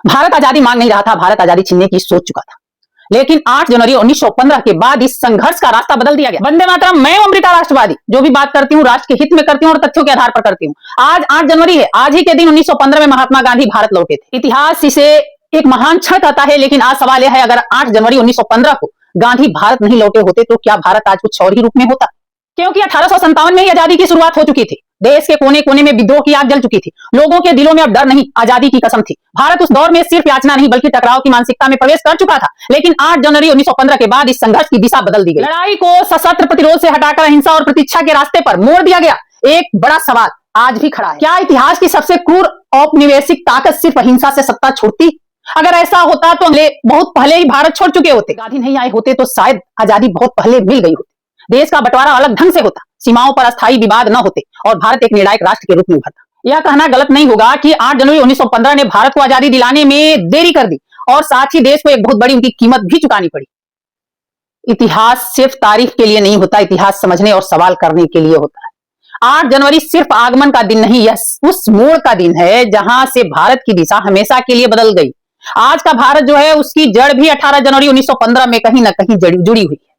भारत आजादी मांग नहीं रहा था, भारत आजादी छीनने की सोच चुका था। लेकिन 8 जनवरी 1915 के बाद इस संघर्ष का रास्ता बदल दिया गया। वंदे मातरम। मैं अमृता राष्ट्रवादी, जो भी बात करती हूँ राष्ट्र के हित में करती हूँ और तथ्यों के आधार पर करती हूँ। आज 8 जनवरी है। आज ही के दिन 1915 में महात्मा गांधी भारत लौटे थे। इतिहास इसे एक महान क्षण कहता है, लेकिन आज सवाल यह है, अगर 8 जनवरी 1915 को गांधी भारत नहीं लौटे होते तो क्या भारत आज कुछ और ही रूप में होता? क्योंकि 1857 में ही आजादी की शुरुआत हो चुकी थी। देश के कोने कोने में विद्रोह की आग जल चुकी थी। लोगों के दिलों में अब डर नहीं, आजादी की कसम थी। भारत उस दौर में सिर्फ याचना नहीं बल्कि टकराव की मानसिकता में प्रवेश कर चुका था। लेकिन 8 जनवरी 1915 के बाद इस संघर्ष की दिशा बदल दी गई। लड़ाई को सशस्त्र प्रतिरोध से हटाकर अहिंसा और प्रतीक्षा के रास्ते पर मोड़ दिया गया। एक बड़ा सवाल आज भी खड़ा है, क्या इतिहास की सबसे क्रूर औपनिवेशिक ताकत सिर्फ अहिंसा से सत्ता छोड़ती? अगर ऐसा होता तो बहुत पहले ही भारत छोड़ चुके होते। गांधी नहीं आए होते तो शायद आजादी बहुत पहले मिल गई होती। देश का बंटवारा अलग ढंग से होता, सीमाओं पर अस्थायी विवाद न होते और भारत एक निर्णायक राष्ट्र के रूप में उभरता। यह कहना गलत नहीं होगा कि 8 जनवरी 1915 ने भारत को आजादी दिलाने में देरी कर दी और साथ ही देश को एक बहुत बड़ी उनकी कीमत भी चुकानी पड़ी। इतिहास सिर्फ तारीख के लिए नहीं होता, इतिहास समझने और सवाल करने के लिए होता है। 8 जनवरी सिर्फ आगमन का दिन नहीं, यह उस मोड़ का दिन है जहां से भारत की दिशा हमेशा के लिए बदल गई। आज का भारत जो है उसकी जड़ भी 18 जनवरी 1915 में कहीं ना कहीं जुड़ी हुई है।